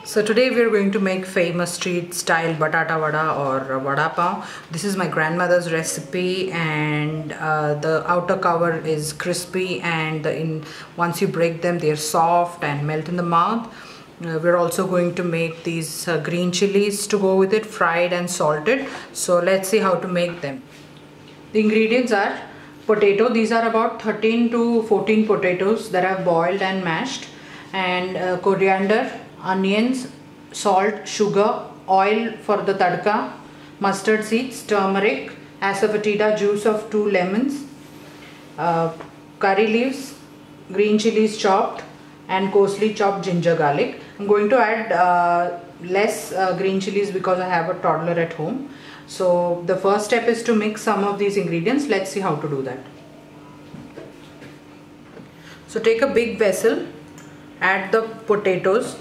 So today we are going to make famous street style Batata Wada or Wada Pav. This is my grandmother's recipe, and the outer cover is crispy, and once you break them they are soft and melt in the mouth. We're also going to make these green chilies to go with it, fried and salted. So let's see how to make them. The ingredients are potato. These are about 13 to 14 potatoes that I've boiled and mashed, and coriander, onions, salt, sugar, oil for the tadka, mustard seeds, turmeric, asafoetida, juice of 2 lemons, curry leaves, green chilies chopped, and coarsely chopped ginger garlic. I'm going to add less green chilies because I have a toddler at home. So the first step is to mix some of these ingredients. Let's see how to do that. So take a big vessel, add the potatoes,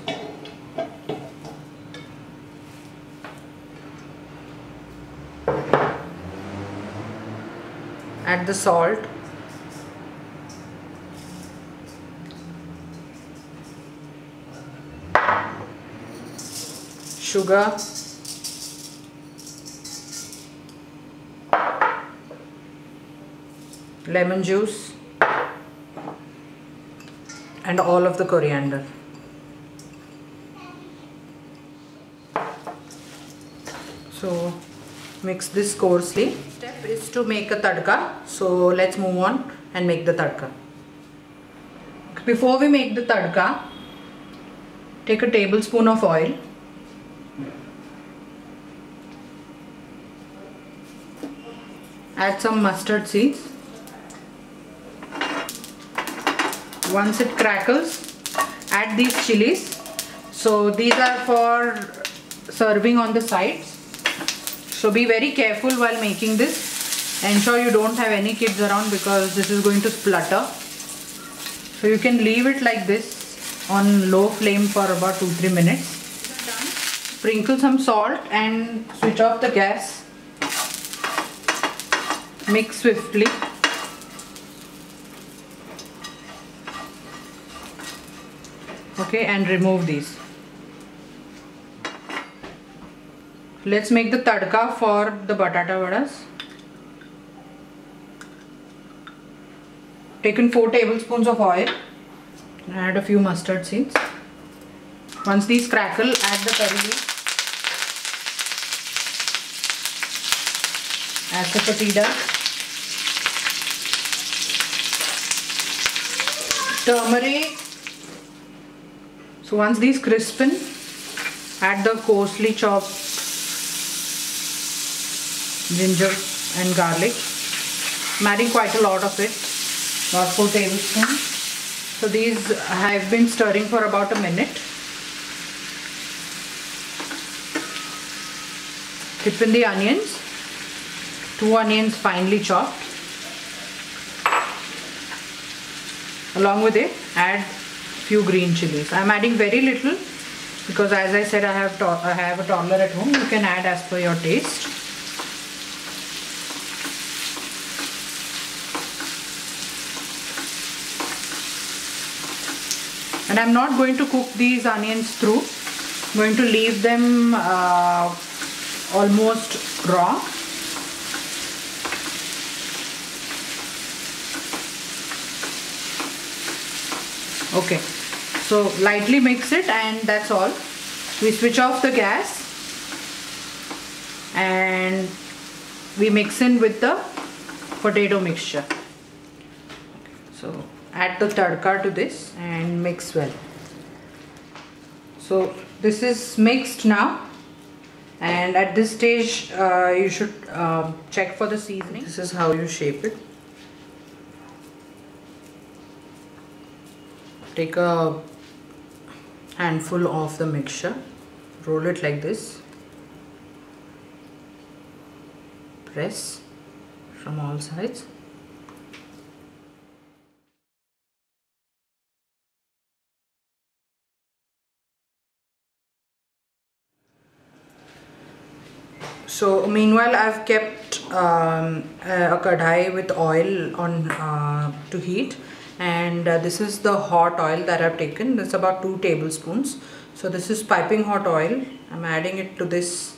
add the salt, sugar, lemon juice, and all of the coriander. So mix this coarsely. Step is to make a tadka. So let's move on and make the tadka. Before we make the tadka, take a tablespoon of oil, add some mustard seeds. Once it crackles, add these chilies. So these are for serving on the sides. So be very careful while making this. Ensure you don't have any kids around because this is going to splutter. So you can leave it like this on low flame for about 2-3 minutes. Sprinkle some salt and switch off the gas. Mix swiftly. Okay, and remove these. Let's make the tadka for the batata vadas. Taken 4 tablespoons of oil. Add a few mustard seeds. Once these crackle, add the curry leaves, asafoetida, turmeric. So once these crispen, add the coarsely chopped ginger and garlic. I'm adding quite a lot of it, about 4 tablespoons. So these I have been stirring for about a minute. Dip in the onions, 2 onions finely chopped. Along with it, add few green chilies. I am adding very little because, as I said, I have a toddler at home. You can add as per your taste. And I am not going to cook these onions through. I am going to leave them almost raw. Okay, so lightly mix it, and that's all. We switch off the gas and we mix in with the potato mixture. So add the tadka to this and mix well. So this is mixed now, and at this stage you should check for the seasoning. This is how you shape it. Take a handful of the mixture, roll it like this, press from all sides. So meanwhile, I've kept a kadhai with oil on to heat, and this is the hot oil that I've taken. This is about 2 tablespoons. So this is piping hot oil. I'm adding it to this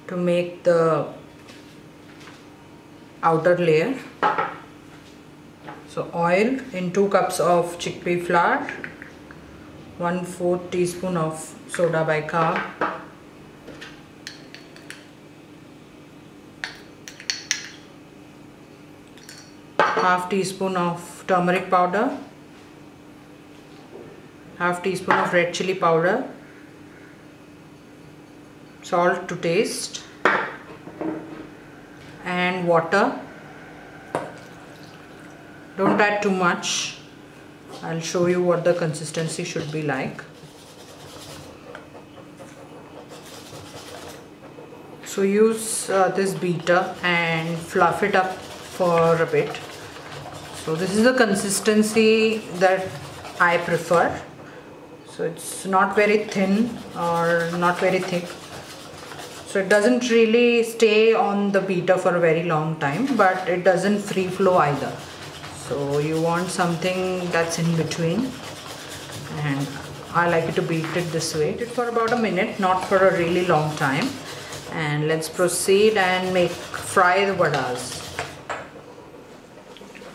to make the outer layer. So oil in 2 cups of chickpea flour, 1/4 teaspoon of soda bicarb, half teaspoon of turmeric powder, half teaspoon of red chili powder, salt to taste, and water. Don't add too much. I'll show you what the consistency should be like. So use this beater and fluff it up for a bit. So this is the consistency that I prefer. So it's not very thin or not very thick. So it doesn't really stay on the beater for a very long time, but it doesn't free flow either. So you want something that's in between, and I like it to beat it this way. Beat it for about a minute, not for a really long time. And let's proceed and fry the vadas.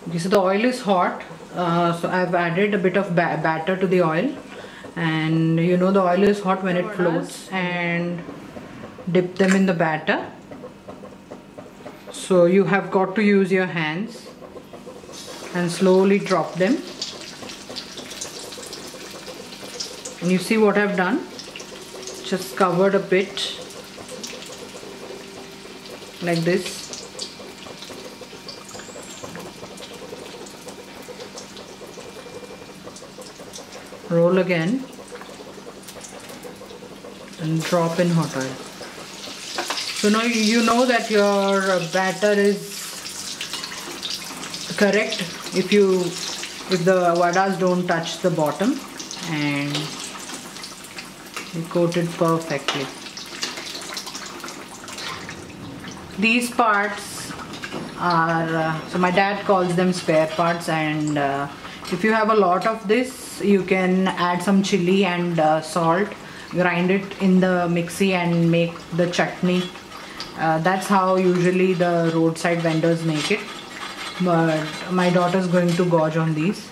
Okay, so the oil is hot. So I've added a bit of batter to the oil, and you know the oil is hot when it floats, and dip them in the batter. So you have got to use your hands and slowly drop them. And you see what I've done? Just covered a bit like this. Roll again and drop in hot oil. So now you know that your batter is correct if the vadas don't touch the bottom, and you coat it perfectly. These parts are so my dad calls them spare parts, and if you have a lot of this, you can add some chili and salt, grind it in the mixie and make the chutney. That's how usually the roadside vendors make it, but my daughter's going to gorge on these.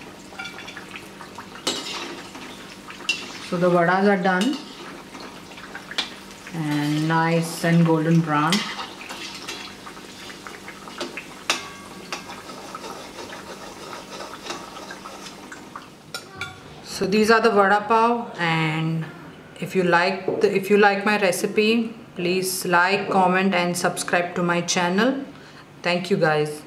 So the vadas are done and nice and golden brown. So these are the Vada Pav, and if you like my recipe, please like, comment and subscribe to my channel. Thank you guys.